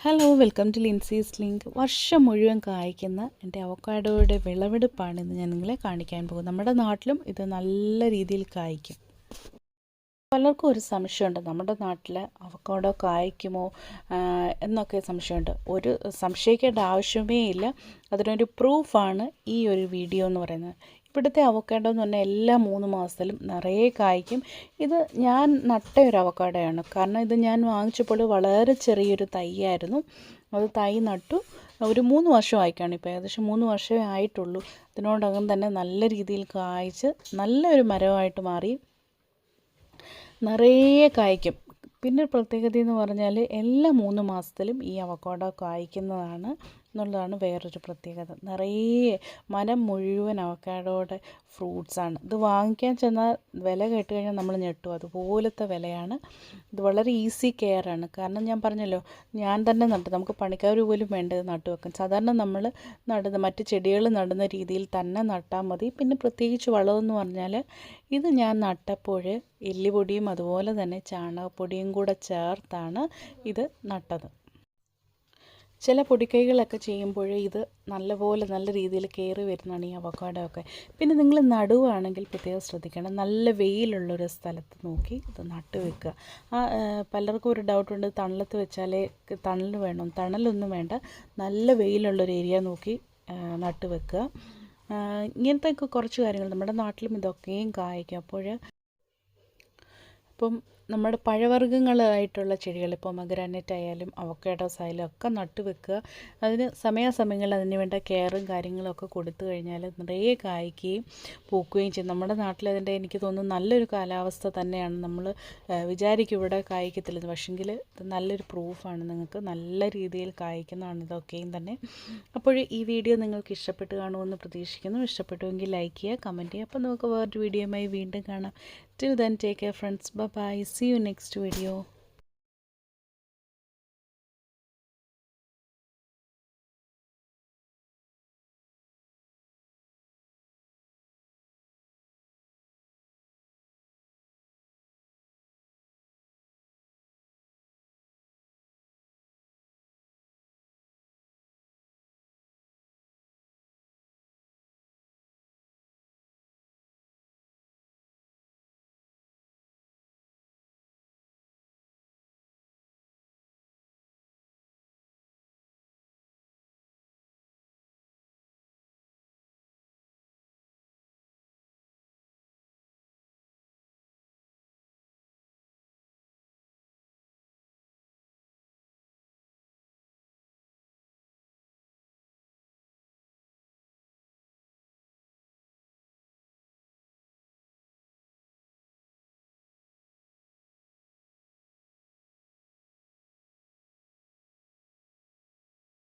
Hello welcome to ലിൻസീസ് link. വർഷം മുഴുവൻ കായ്ക്കുന്ന എൻ്റെ അവക്കാഡോയുടെ വിളവെടുപ്പാണ് ഇന്ന് ഞാൻ നിങ്ങളെ കാണിക്കാൻ പോകും. നമ്മുടെ നാട്ടിലും ഇത് നല്ല രീതിയിൽ കായ്ക്കും. പലർക്കും ഒരു സംശയമുണ്ട്, നമ്മുടെ നാട്ടിൽ അവക്കാഡോ കായ്ക്കുമോ എന്നൊക്കെ സംശയമുണ്ട്. ഒരു സംശയിക്കേണ്ട ആവശ്യമേ ഇല്ല. അതിനൊരു പ്രൂഫാണ് ഈ ഒരു വീഡിയോ എന്ന് പറയുന്നത്. ഇവിടുത്തെ അവക്കാഡോ എന്ന് പറഞ്ഞാൽ എല്ലാ 3 മാസത്തിലും നിറയെ കായ്ക്കും. ഇത് ഞാൻ നട്ട ഒരു അവക്കാഡോയാണ്. കാരണം ഇത് ഞാൻ വാങ്ങിച്ചപ്പോൾ വളരെ ചെറിയൊരു തൈയായിരുന്നു. അത് തൈ നട്ടു ഒരു 3 വർഷമായിക്കാണ്. ഇപ്പോൾ ഏകദേശം 3 വർഷമേ ആയിട്ടുള്ളൂ. ഇതിനോടകം തന്നെ നല്ല രീതിയിൽ കായ്ച്ച് നല്ലൊരു മരമായിട്ട് മാറി നിറയെ കായ്ക്കും. പിന്നെ പ്രത്യേകത എന്ന് പറഞ്ഞാൽ എല്ലാ 3 മാസത്തിലും ഈ അവക്കാഡോ കായ്ക്കുന്നതാണ് എന്നുള്ളതാണ് വേറൊരു പ്രത്യേകത. നിറയെ മരം മുഴുവൻ അവക്കാഡോയുടെ ഫ്രൂട്ട്സാണ്. ഇത് വാങ്ങിക്കാൻ ചെന്നാൽ വില കേട്ട് കഴിഞ്ഞാൽ നമ്മൾ ഞെട്ടും. അതുപോലത്തെ വിലയാണ്. ഇത് വളരെ ഈസി കെയറാണ്. കാരണം ഞാൻ പറഞ്ഞല്ലോ, ഞാൻ തന്നെ നട്ടു. നമുക്ക് പണിക്കാർ പോലും വേണ്ടത് നട്ടു വെക്കാൻ. സാധാരണ നമ്മൾ നടുന്ന മറ്റ് ചെടികൾ നടുന്ന രീതിയിൽ തന്നെ നട്ടാൽ മതി. പിന്നെ പ്രത്യേകിച്ച് വളമെന്ന് പറഞ്ഞാൽ ഇത് ഞാൻ നട്ടപ്പോൾ എല്ലുപൊടിയും അതുപോലെ തന്നെ ചാണകപ്പൊടിയും കൂടെ ചേർത്താണ് ഇത് നട്ടത്. ചില പൊടിക്കൈകളൊക്കെ ചെയ്യുമ്പോൾ ഇത് നല്ല രീതിയിൽ കയറി വരുന്നതാണ് ഈ അവക്കാഡോ ഒക്കെ. പിന്നെ നിങ്ങൾ നടുവാണെങ്കിൽ പ്രത്യേകം ശ്രദ്ധിക്കണം. നല്ല വെയിലുള്ളൊരു സ്ഥലത്ത് നോക്കി ഇത് നട്ട് വെക്കുക. പലർക്കും ഒരു ഡൗട്ടുണ്ട്, തണലത്ത് വെച്ചാലേ തണൽ വേണം. തണലൊന്നും വേണ്ട, നല്ല വെയിലുള്ളൊരു ഏരിയ നോക്കി നട്ട് വെക്കുക. ഇങ്ങനത്തെ കുറച്ച് കാര്യങ്ങൾ നമ്മുടെ നാട്ടിലും ഇതൊക്കെയും കായ്ക്കും. ഇപ്പം നമ്മുടെ പഴവർഗ്ഗങ്ങളായിട്ടുള്ള ചെടികൾ, ഇപ്പോൾ മഗ്രാനൈറ്റ് ആയാലും അവക്കാഡോസ് ആയാലും ഒക്കെ നട്ടു വെക്കുക. അതിന് സമയാസമയങ്ങളിൽ അതിന് വേണ്ട കെയറും കാര്യങ്ങളൊക്കെ കൊടുത്തു കഴിഞ്ഞാൽ നിറയെ കായ്ക്കുകയും പൂക്കുകയും ചെയ്യും. നമ്മുടെ നാട്ടിലതിൻ്റെ എനിക്ക് തോന്നുന്നു നല്ലൊരു കാലാവസ്ഥ തന്നെയാണ്. നമ്മൾ വിചാരിക്കും ഇവിടെ കായ്ക്കത്തില്ലെന്ന്, പക്ഷെങ്കിൽ ഇത് നല്ലൊരു പ്രൂഫാണ്. നിങ്ങൾക്ക് നല്ല രീതിയിൽ കായ്ക്കുന്നതാണ് ഇതൊക്കെയും തന്നെ. അപ്പോൾ ഈ വീഡിയോ നിങ്ങൾക്ക് ഇഷ്ടപ്പെട്ട് കാണുമെന്ന് പ്രതീക്ഷിക്കുന്നു. ഇഷ്ടപ്പെട്ടുവെങ്കിൽ ലൈക്ക് ചെയ്യുക, കമൻറ്റ് ചെയ്യുക. അപ്പോൾ നമുക്ക് വേറൊരു വീഡിയോയുമായി വീണ്ടും കാണാം. Till then, take care friends. Bye bye. See you next video.